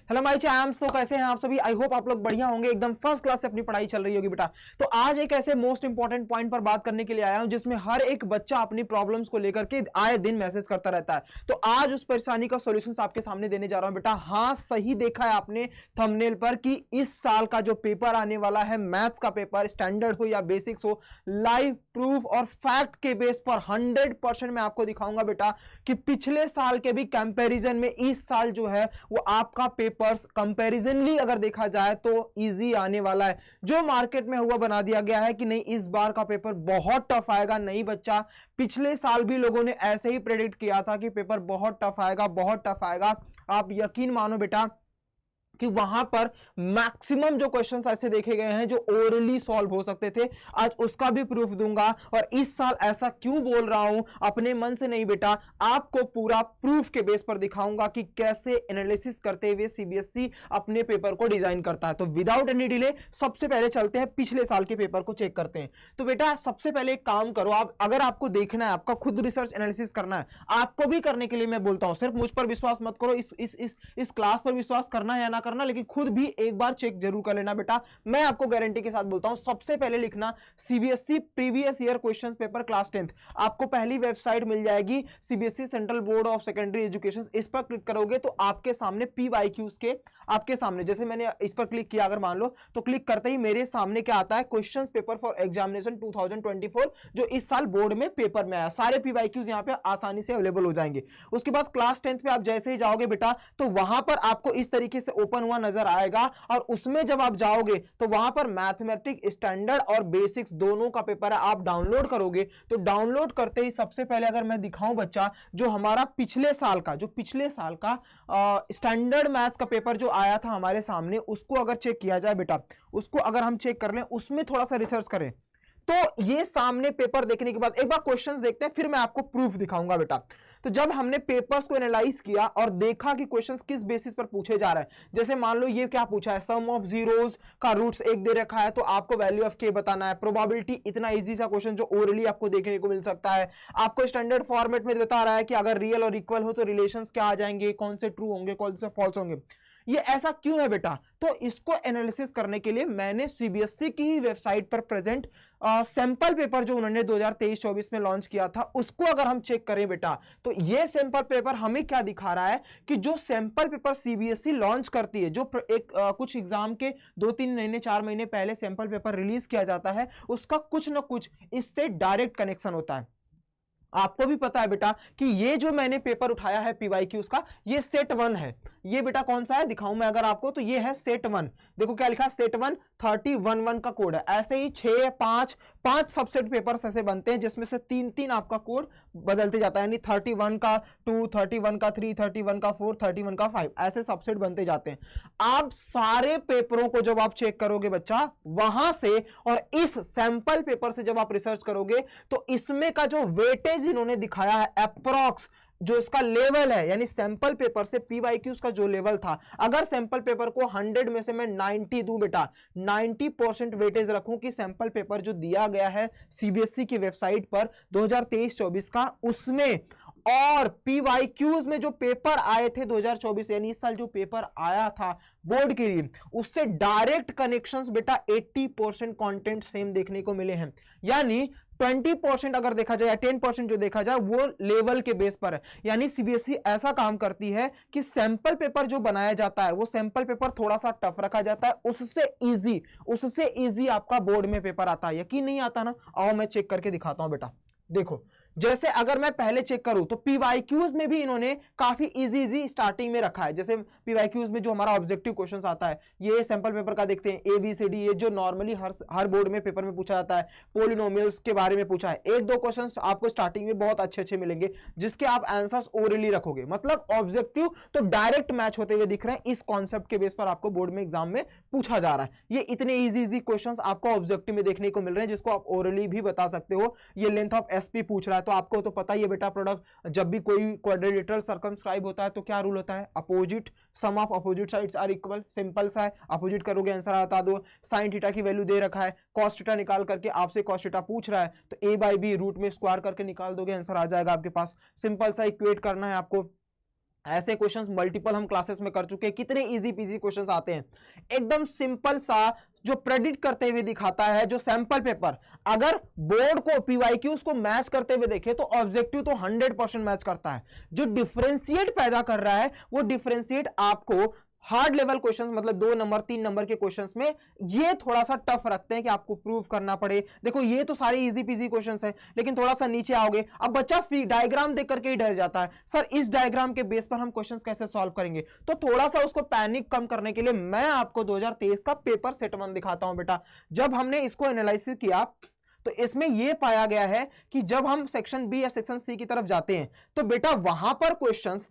Hello my चैम्स, तो कैसे हैं आप सभी। आई होप आप लोग बढ़िया होंगे, एकदम फर्स्ट क्लास से अपनी पढ़ाई चल रही होगी बेटा। तो आज एक ऐसे मोस्ट इंपॉर्टेंट पॉइंट पर बात करने के लिए आया हूं जिसमें हर एक बच्चा अपनी प्रॉब्लम्स को लेकर के आए दिन मैसेज करता रहता है। तो आज उस परेशानी का सॉल्यूशन आपके सामने देने जा रहा हूं बेटा। हाँ, सही देखा है आपने थंबनेल पर कि इस साल का जो पेपर आने वाला है मैथ्स का पेपर, स्टैंडर्ड हो या बेसिक्स हो, लाइव प्रूफ और फैक्ट के बेस पर 100% मैं आपको दिखाऊंगा बेटा कि पिछले साल के भी कंपैरिजन में इस साल जो है वो आपका पेपर्स कंपैरिजनली अगर देखा जाए तो इजी आने वाला है। जो मार्केट में हुआ बना दिया गया है कि नहीं इस बार का पेपर बहुत टफ आएगा, नहीं बच्चा, पिछले साल भी लोगों ने ऐसे ही प्रेडिक्ट किया था कि पेपर बहुत टफ आएगा, बहुत टफ आएगा। आप यकीन मानो बेटा कि वहां पर मैक्सिमम जो क्वेश्चंस ऐसे देखे गए हैं जो ओरली सॉल्व हो सकते थे, आज उसका भी प्रूफ दूंगा। और इस साल ऐसा क्यों बोल रहा हूं, अपने मन से नहीं बेटा, आपको पूरा प्रूफ के बेस पर दिखाऊंगा कि कैसे एनालिसिस करते हुए सीबीएसई अपने पेपर को डिजाइन करता है। तो विदाउट एनी डिले सबसे पहले चलते हैं पिछले साल के पेपर को चेक करते हैं। तो बेटा सबसे पहले एक काम करो, आप अगर आपको देखना है, आपका खुद रिसर्च एनालिसिस करना है, आपको भी करने के लिए मैं बोलता हूं, सिर्फ मुझ पर विश्वास मत करो, इस क्लास पर विश्वास करना है या ना करना, लेकिन खुद भी एक बार चेक जरूर कर लेना बेटा। मैं आपको गारंटी के साथ बोलता हूं, सबसे पहले लिखना CBSE previous year question paper class 10th। आपको पहली वेबसाइट मिल जाएगी CBSE central board of secondary education. इस पर क्लिक करोगे तो आपके सामने पीवाईक्यूज के आपके सामने, जैसे मैंने इस पर क्लिक किया अगर मान लो, तो क्लिक करते ही मेरे सामने क्या आता है, क्वेश्चन पेपर फॉर एग्जामिनेशन 2024 जो इस साल बोर्ड में पेपर में आया। सारे पीवाईक्यूज यहां पे आसानी से अवेलेबल हो जाएंगे। उसके बाद क्लास 10th पे आप जैसे ही जाओगे बेटा तो वहां पर आपको इस तरीके से ओपन हुआ नजर आएगा, और उसमें जब आप जाओगे तो वहां पर मैथमेटिक्स स्टैंडर्ड और बेसिक्स दोनों का पेपर है। आप डाउनलोड करोगे तो डाउनलोड करते ही सबसे पहले अगर मैं दिखाऊं बच्चा, जो हमारा पिछले साल का स्टैंडर्ड मैथ्स का पेपर जो आया था हमारे सामने, उसको अगर चेक किया जाए बेटा, उसको अगर हम चेक कर लें, उसमें थोड़ा सा रिसर्च करें, तो ये सामने पेपर देखने के बाद एक बार क्वेश्चंस देखते हैं, फिर मैं आपको प्रूफ दिखाऊंगा बेटा। तो जब हमने पेपर्स को एनालाइज किया और देखा कि क्वेश्चंस किस बेसिस पर पूछे जा रहे हैं, जैसे मान लो ये क्या पूछा है, सम ऑफ जीरोस का रूट्स 1 दे रखा है तो आपको वैल्यू ऑफ के बताना है। प्रोबेबिलिटी, इतना इजी सा क्वेश्चन जो ओरली आपको देखने को मिल सकता है। आपको स्टैंडर्ड फॉर्मेट में बता रहा है कि अगर रियल और इक्वल हो तो रिलेशंस क्या आ जाएंगे, कौन से ट्रू होंगे, कौन से फॉल्स होंगे। ये ऐसा क्यों है बेटा, तो इसको एनालिसिस करने के लिए मैंने सीबीएसई की वेबसाइट पर प्रेजेंट सैंपल पेपर जो उन्होंने 2023-24 में लॉन्च किया था, उसको अगर हम चेक करें बेटा, तो ये सैंपल पेपर हमें क्या दिखा रहा है कि जो सैंपल पेपर सीबीएसई लॉन्च करती है, जो कुछ एग्जाम के 2-3 महीने 4 महीने पहले सैंपल पेपर रिलीज किया जाता है, उसका कुछ ना कुछ इससे डायरेक्ट कनेक्शन होता है। आपको भी पता है बेटा कि ये जो मैंने पेपर उठाया है पीवाईक्यूज का, ये सेट 1 है। ये बेटा कौन सा है दिखाऊं मैं अगर आपको, तो ये है सेट 1। देखो क्या लिखा है, सेट 1 3011 का कोड है। ऐसे ही 5 सबसेट पेपर्स ऐसे बनते हैं जिसमें से 3 आपका कोड बदलते जाता है, यानी 31 का 2, 31 का 3, 31 का 4, 31 का 5, ऐसे सबसेट बनते जाते हैं। आप सारे पेपरों को जब आप चेक करोगे बच्चा वहां से, और इस सैंपल पेपर से जब आप रिसर्च करोगे, तो इसमें का जो वेटेज इन्होंने दिखाया है अप्रॉक्स, जो इसका लेवल है, यानी सैंपल पेपर से पीवाईक्यूज का जो लेवल था, अगर सैंपल पेपर को 100 में से मैं 90 दूं बेटा, 90% वेटेज रखूं कि सैंपल पेपर जो दिया गया है सीबीएसई की वेबसाइट पर 2023-24 का, उसमें और पीवाईक्यूज में जो पेपर आए थे 2024, यानी इस साल जो पेपर आया था बोर्ड के लिए, उससे डायरेक्ट कनेक्शंस बेटा 80% कंटेंट सेम देखने को मिले हैं। यानी 20% अगर देखा जाए, 10% जो देखा जाए वो लेवल के बेस पर है। यानी सीबीएसई ऐसा काम करती है कि सैंपल पेपर जो बनाया जाता है वो सैंपल पेपर थोड़ा सा टफ रखा जाता है, उससे इजी आपका बोर्ड में पेपर आता है। यकीन नहीं आता ना, आओ मैं चेक करके दिखाता हूं बेटा। देखो, जैसे अगर मैं पहले चेक करूं तो पीवाईक्यूज में भी इन्होंने काफी इजी स्टार्टिंग में रखा है। जैसे पीवाईक्यूज में जो हमारा ऑब्जेक्टिव क्वेश्चंस आता है, ये सैंपल पेपर का देखते हैं, ABCD, ये जो नॉर्मली हर बोर्ड में पेपर में पूछा जाता है। पॉलिनोमियल्स के बारे में पूछा है, 1-2 क्वेश्चंस आपको स्टार्टिंग में बहुत अच्छे मिलेंगे जिसके आप आंसर्स ओरली रखोगे। मतलब ऑब्जेक्टिव तो डायरेक्ट मैच होते हुए दिख रहे हैं, इस कॉन्सेप्ट के बेस पर आपको बोर्ड में एग्जाम में पूछा जा रहा है। ये इतने इजी क्वेश्चन आपको ऑब्जेक्टिव में देखने को मिल रहे हैं जिसको आप ओरली भी बता सकते हो। ये लेंथ ऑफ एसपी पूछ रहा है, तो आपको तो पता ही है बेटा, प्रोडक्ट जब भी कोई क्वाड्रिलेटरल सर्कमस्क्राइब होता है तो क्या रूल होता है, opposite, sum of opposite sides are equal. Simple सा है, अपोजिट करोगे आंसर बता दो। साइन थीटा की वैल्यू दे रखा है, कॉस थीटा निकाल करके आपसे कॉस थीटा पूछ रहा है, तो A/B रूट में स्क्वायर करके निकाल दोगे, आंसर आ जाएगा आपके पास। सिंपल सा इक्वेट करना है आपको। ऐसे क्वेश्चंस मल्टीपल हम क्लासेस में कर चुके हैं, कितने इजी पीजी क्वेश्चंस आते हैं, एकदम सिंपल सा जो प्रेडिक्ट करते हुए दिखाता है। जो सैंपल पेपर अगर बोर्ड को पीवाईक्यूज को मैच करते हुए देखे तो ऑब्जेक्टिव तो 100% मैच करता है। जो डिफरेंशिएट पैदा कर रहा है वो डिफरेंशिएट आपको हार्ड लेवल क्वेश्चंस मतलब 2 नंबर 3 नंबर के क्वेश्चंस में ये थोड़ा सा टफ रखते हैं कि आपको प्रूव करना पड़े। देखो ये तो सारे इजी पीजी क्वेश्चंस हैं, लेकिन थोड़ा सा नीचे आओगे अब बच्चा डायग्राम देख करके ही डर जाता है, सर इस डायग्राम के बेस पर हम क्वेश्चंस कैसे सॉल्व करेंगे। तो थोड़ा सा उसको पैनिक कम करने के लिए मैं आपको 2023 का पेपर सेट 1 दिखाता हूं बेटा। जब हमने इसको एनालिसिस किया तो इसमें यह पाया गया है कि जब हम सेक्शन बी या सेक्शन सी की तरफ जाते हैं तो बेटा वहां पर questions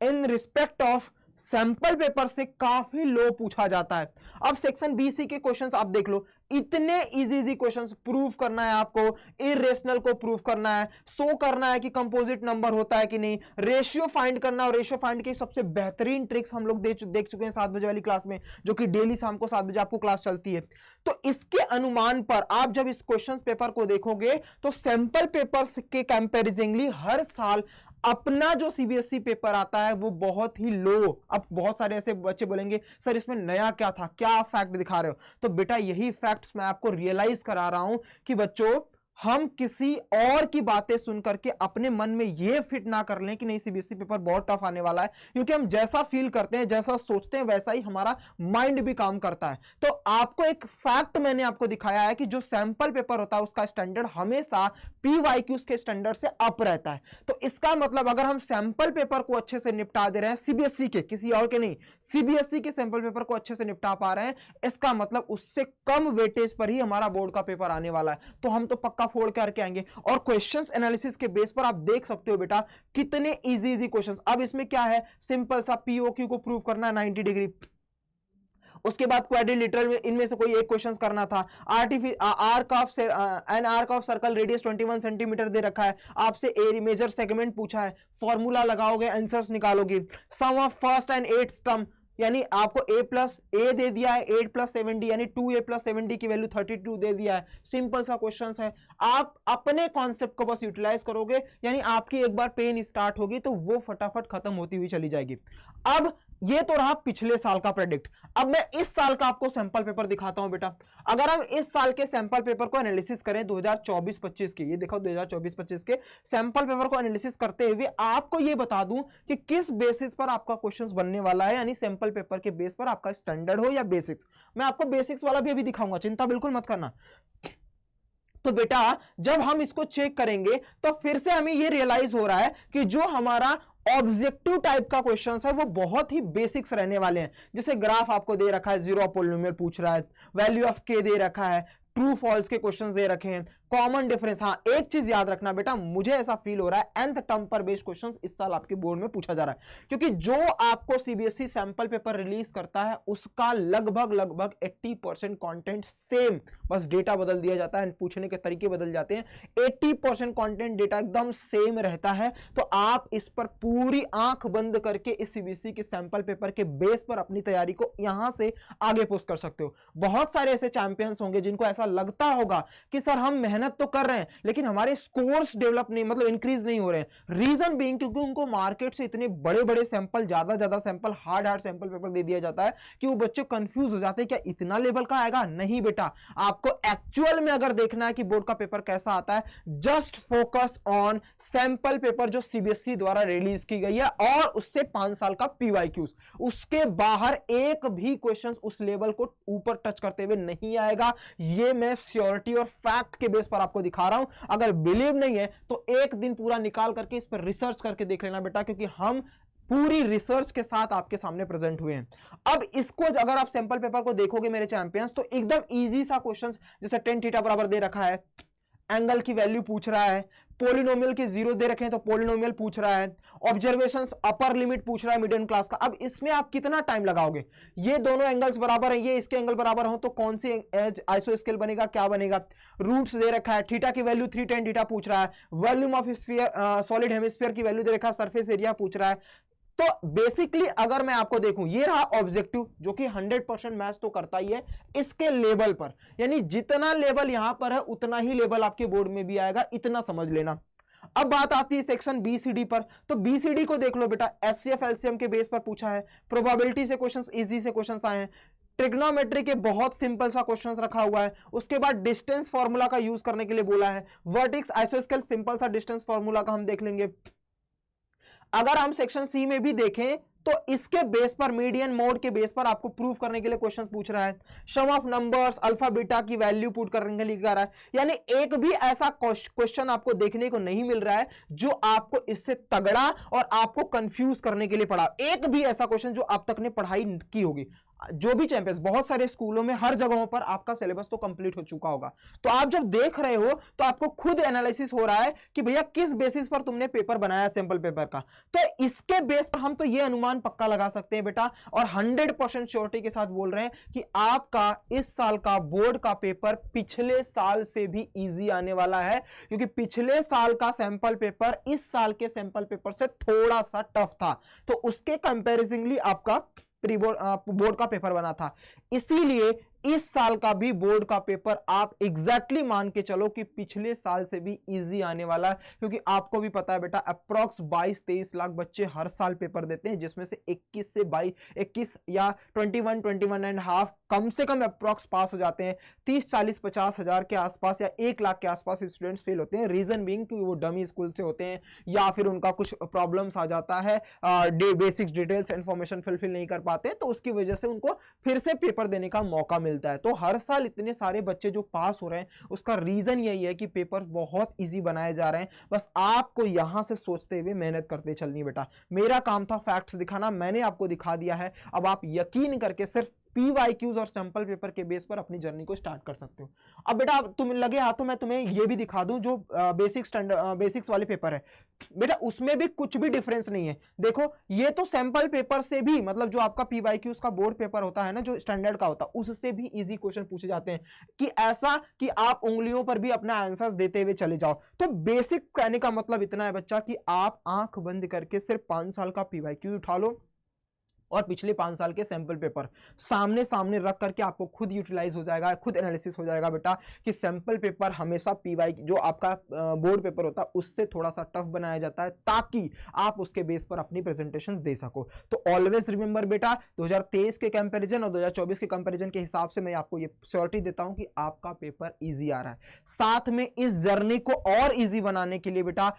in respect of sample paper से काफी लो पूछा जाता है। अब सेक्शन बी सी के क्वेश्चंस आप देख लो, इतने इजी क्वेश्चंस। प्रूव करना है आपको, इरेशनल को प्रूव करना है, शो करना है कि कंपोजिट नंबर होता है कि नहीं, रेशियो फाइंड करना है। और रेशियो फाइंड की सबसे बेहतरीन ट्रिक्स हम लोग देख चुके हैं 7 बजे वाली क्लास में, जो कि डेली शाम को 7 बजे आपको क्लास चलती है। तो इसके अनुमान पर आप जब इस क्वेश्चन पेपर को देखोगे तो सैंपल पेपर के कंपेरिजनली हर साल अपना जो सीबीएसई पेपर आता है वो बहुत ही लो। अब बहुत सारे ऐसे बच्चे बोलेंगे सर इसमें नया क्या था, क्या फैक्ट दिखा रहे हो। तो बेटा यही फैक्ट्स मैं आपको रियलाइज करा रहा हूं कि बच्चों हम किसी और की बातें सुन करके अपने मन में यह फिट ना कर लें कि नहीं सीबीएसई पेपर बहुत टफ आने वाला है, क्योंकि हम जैसा फील करते हैं जैसा सोचते हैं वैसा ही हमारा माइंड भी काम करता है। तो आपको एक फैक्ट मैंने आपको दिखाया है कि जो सैंपल पेपर होता है उसका स्टैंडर्ड हमेशा पीवाईक्यूज के स्टैंडर्ड से अप रहता है। तो इसका मतलब अगर हम सैंपल पेपर को अच्छे से निपटा दे रहे हैं, सीबीएसई के, किसी और के नहीं, सीबीएसई के सैंपल पेपर को अच्छे से निपटा पा रहे हैं, इसका मतलब उससे कम वेटेज पर ही हमारा बोर्ड का पेपर आने वाला है। तो हम तो पक्का फोड़ करके आएंगे। और क्वेश्चंस एनालिसिस के बेस पर आप देख सकते हो बेटा कितने इजी क्वेश्चंस। अब इसमें क्या है, सिंपल सा पीओक्यू को प्रूव करना है 90 डिग्री। उसके बाद क्वाड्रिलेटरल में इनमें से कोई एक क्वेश्चंस करना था। Arc of circle radius 21 centimetre दे रखा है, आपसे एरिया मेजर सेगमेंट पूछा है, फॉर्मूला लगाओगे आंसर्स निकालोगे। Sum of first and 8th term यानी आपको a प्लस ए दे दिया है 8 प्लस 7d यानी 2a प्लस 7d की वैल्यू 32 दे दिया है। सिंपल सा क्वेश्चन है, आप अपने कॉन्सेप्ट को बस यूटिलाइज करोगे, यानी आपकी एक बार पेन स्टार्ट होगी तो वो फटाफट खत्म होती हुई चली जाएगी। अब ये तो रहा पिछले साल का प्रेडिक्ट। अब मैं इस साल का आपको सैंपल पेपर दिखाता हूं बेटा। अगर हम इस साल के सैंपल पेपर को एनालिसिस करें 2024-25 के, ये देखो 2024-25 के सैंपल पेपर को एनालिसिस करते हुए आपको ये बता दूं कि किस बेसिस पर आपका क्वेश्चंस बनने वाला है, यानी सैंपल पेपर के बेस पर आपका स्टैंडर्ड हो या बेसिक्स। मैं आपको बेसिक्स वाला भी अभी दिखाऊंगा, चिंता बिल्कुल मत करना। तो बेटा जब हम इसको चेक करेंगे तो फिर से हमें ये रियलाइज हो रहा है कि जो हमारा ऑब्जेक्टिव टाइप का क्वेश्चंस है वो बहुत ही बेसिक्स रहने वाले हैं। जैसे ग्राफ आपको दे रखा है, जीरो पॉलिनोमियल पूछ रहा है, वैल्यू ऑफ के दे रखा है, ट्रू फॉल्स के क्वेश्चंस दे रखे हैं, कॉमन डिफरेंस। हाँ एक चीज याद रखना बेटा, मुझे ऐसा फील हो रहा है nth टर्म पर बेस्ड क्वेश्चंस इस साल आपके बोर्ड में पूछा जा रहा है, क्योंकि जो आपको सीबीएसई सैंपल पेपर रिलीज करता है उसका लगभग 80% कंटेंट सेम, बस डेटा बदल दिया जाता है, पूछने के तरीके बदल जाते हैं। 80% कंटेंट डेटा एकदम सेम रहता है। तो आप इस पर पूरी आंख बंद करके इस सीबीएसई के सैंपल पेपर के बेस पर अपनी तैयारी को यहां से आगे पुश कर सकते हो। बहुत सारे ऐसे चैंपियंस होंगे जिनको ऐसा लगता होगा कि सर हम मेहनत तो कर रहे हैं लेकिन हमारे स्कोर्स डेवलप नहीं, मतलब इंक्रीज नहीं हो रहे हैं। रीजन बीइंग क्योंकि उनको मार्केट से इतने बड़े सैंपल, ज्यादा सैंपल, हार्ड सैंपल पेपर दे दिया जाता है कि वो बच्चे कंफ्यूज हो जाते हैं, क्या इतना लेवल का आएगा। नहीं बेटा, आपको एक्चुअल में अगर देखना है कि बोर्ड का पेपर कैसा आता है, just focus on sample paper जो सीबीएसई द्वारा रिलीज की गई है और उससे 5 साल का पीवाईक्यूज। उसके बाहर एक भी क्वेश्चन उस लेवल को ऊपर टच करते हुए नहीं आएगा। ये मैं श्योरिटी और फैक्ट के बेस पर आपको दिखा रहा हूं। अगर बिलीव नहीं है तो एक दिन पूरा निकाल करके इस पर रिसर्च करके देख लेना बेटा, क्योंकि हम पूरी रिसर्च के साथ आपके सामने प्रेजेंट हुए हैं। अब इसको अगर आप सैंपल पेपर को देखोगे मेरे चैंपियंस, तो एकदम इजी सा क्वेश्चन, जैसे tan थीटा बराबर दे रखा है, एंगल की वैल्यू पूछ रहा है, पॉलिनोमियल के जीरो दे रखे हैं तो पॉलिनोमियल पूछ रहा है, ऑब्जर्वेशंस अपर लिमिट पूछ रहा है मीडियन क्लास का। अब इसमें आप कितना टाइम लगाओगे, ये दोनों एंगल्स बराबर है, ये इसके एंगल बराबर हो तो कौन सी आइसोस्केल बनेगा, क्या बनेगा। रूट्स दे रखा है, थीटा की वैल्यू 3 tan थीटा पूछ रहा है, volume of sphere solid hemisphere की वैल्यू दे रखा है, सरफेस एरिया पूछ रहा है। तो बेसिकली अगर मैं आपको देखूं, ये रहा ऑब्जेक्टिव जो कि 100% मैच तो करता ही है इसके लेवल पर, यानी जितना लेवल यहां पर है उतना ही लेवल आपके बोर्ड में भी आएगा, इतना समझ लेना। अब बात आती है सेक्शन बीसीडी पर, तो बीसीडी को देख लो बेटा, एचसीएफ एलसीएम के बेस पर पूछा है, प्रोबेबिलिटी से क्वेश्चंस, इजी से क्वेश्चंस आए हैं, ट्रिग्नोमेट्री के बहुत सिंपल सा क्वेश्चंस रखा हुआ है, उसके बाद डिस्टेंस फार्मूला का यूज करने के लिए बोला है, वर्टेक्स आइसोस्केल सिंपल सा डिस्टेंस फार्मूला का हम देख लेंगे। अगर हम सेक्शन सी में भी देखें तो इसके बेस पर, मीडियन मोड के बेस पर आपको प्रूव करने के लिए क्वेश्चंस पूछ रहा है, सम ऑफ नंबर्स, अल्फा बीटा की वैल्यू पुट करने के लिए कह रहा है। यानी एक भी ऐसा क्वेश्चन आपको देखने को नहीं मिल रहा है जो आपको इससे तगड़ा और आपको कंफ्यूज करने के लिए पढ़ा, एक भी ऐसा क्वेश्चन जो आप तक ने पढ़ाई की होगी। जो भी चैंपियंस, बहुत सारे स्कूलों में हर जगहों पर आपका सिलेबस तो कंप्लीट हो चुका होगा, तो आप जब देख रहे हो तो आपको खुद एनालिसिस हो रहा है कि भैया किस बेसिस पर तुमने पेपर बनाया सैंपल पेपर का, तो इसके बेस पर हम तो ये अनुमान पक्का लगा सकते हैं बेटा, और 100% श्योरिटी के साथ बोल रहे हैं कि आपका इस साल का बोर्ड का पेपर पिछले साल से भी इजी आने वाला है, क्योंकि पिछले साल का सैंपल पेपर इस साल के सैंपल पेपर से थोड़ा सा टफ था, तो उसके कंपैरिजनली आपका प्री बोर्ड का पेपर बना था। इसीलिए इस साल का भी बोर्ड का पेपर आप एग्जैक्टली मान के चलो कि पिछले साल से भी इजी आने वाला है, क्योंकि आपको भी पता है बेटा अप्रॉक्स 22-23 लाख बच्चे हर साल पेपर देते हैं, जिसमें से 21 से 21 या 21 एंड हाफ कम से कम अप्रॉक्स पास हो जाते हैं। 30-40-50 हजार के आसपास या 1 लाख के आसपास स्टूडेंट्स फेल होते हैं। रीजन बीइंग कि वो डमी स्कूल से होते हैं या फिर उनका कुछ प्रॉब्लम्स आ जाता है, बेसिक्स डिटेल्स इंफॉर्मेशन फुलफिल नहीं कर पाते, तो उसकी वजह से उनको फिर से पेपर देने का मौका मिलता है। तो हर साल इतने सारे बच्चे जो पास हो रहे हैं उसका रीजन यही है कि पेपर बहुत इजी बनाए जा रहे हैं। बस आपको यहां से सोचते हुए मेहनत करते चलनी बेटा। मेरा काम था फैक्ट्स दिखाना, मैंने आपको दिखा दिया है। अब आप यकीन करके सिर्फ PYQs और सैंपल पेपर के बेस पर अपनी जर्नी को स्टार्ट कर सकते हो। अब बेटा तुम लगे हाथों मैं तुम्हें ये भी दिखा दूं जो बेसिक्स वाले पेपर है बेटा, उसमें भी कुछ भी डिफरेंस नहीं है। देखो ये तो सैंपल पेपर से भी, मतलब जो आपका PYQs का बोर्ड पेपर होता है ना, जो स्टैंडर्ड का होता है, उससे भी इजी क्वेश्चन पूछे जाते हैं, कि ऐसा कि आप उंगलियों पर भी अपना आंसर्स देते हुए चले जाओ। तो बेसिक कहने का मतलब इतना है बच्चा कि आप आंख बंद करके सिर्फ 5 साल का PYQ उठा लो और पिछले 5 साल के सैंपल पेपर सामने सामने रख करके आपको खुद यूटिलाइज हो जाएगा, खुद एनालिसिस हो जाएगा बेटा कि सैंपल पेपर हमेशा PY जो आपका बोर्ड पेपर होता है उससे थोड़ा सा टफ बनाया जाता है, ताकि आप उसके बेस पर अपनी प्रेजेंटेशन दे सको। तो ऑलवेज रिमेंबर बेटा, 2023 के कंपैरिजन और 2024 के कंपैरिजन के हिसाब से मैं आपको ये श्योरिटी देता हूं कि आपका पेपर ईजी आ रहा है। साथ में इस जर्नी को और ईजी बनाने के लिए बेटा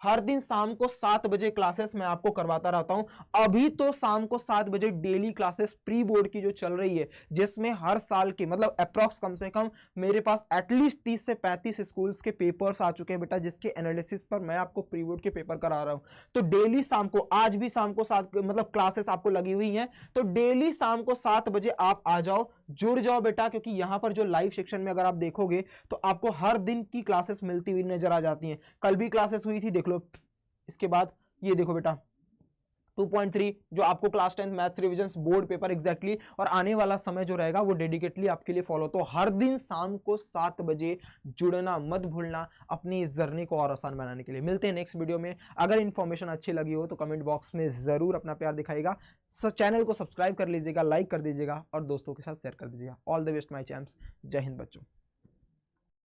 हर दिन शाम को 7 बजे क्लासेस मैं आपको करवाता रहता हूं। अभी तो शाम को 7 बजे डेली क्लासेस प्री बोर्ड की जो चल रही है, जिसमें हर साल के मतलब अप्रॉक्स कम से कम मेरे पास एटलीस्ट 30 से 35 स्कूल्स के पेपर्स आ चुके हैं बेटा, जिसके एनालिसिस पर मैं आपको प्री बोर्ड के पेपर करा रहा हूं। तो डेली शाम को, आज भी शाम को 7 मतलब क्लासेस आपको लगी हुई हैं, तो डेली शाम को 7 बजे आप आ जाओ, जुड़ जाओ बेटा, क्योंकि यहां पर जो लाइव सेक्शन में अगर आप देखोगे तो आपको हर दिन की क्लासेस मिलती हुई नजर आ जाती हैं। कल भी क्लासेस हुई थी, देख लो। इसके बाद ये देखो बेटा 2.3 जो आपको class 10 maths revision board paper exactly, और आने वाला समय जो रहेगा वो डेडिकेटली आपके लिए फॉलो। तो हर दिन शाम को 7 बजे जुड़ना मत भूलना, अपनी इस जर्नी को और आसान बनाने के लिए। मिलते हैं नेक्स्ट वीडियो में। अगर इन्फॉर्मेशन अच्छी लगी हो तो कमेंट बॉक्स में जरूर अपना प्यार दिखाएगा, चैनल को सब्सक्राइब कर लीजिएगा, लाइक कर दीजिएगा और दोस्तों के साथ शेयर कर दीजिएगा। All the best my champs. जय हिंद बच्चों।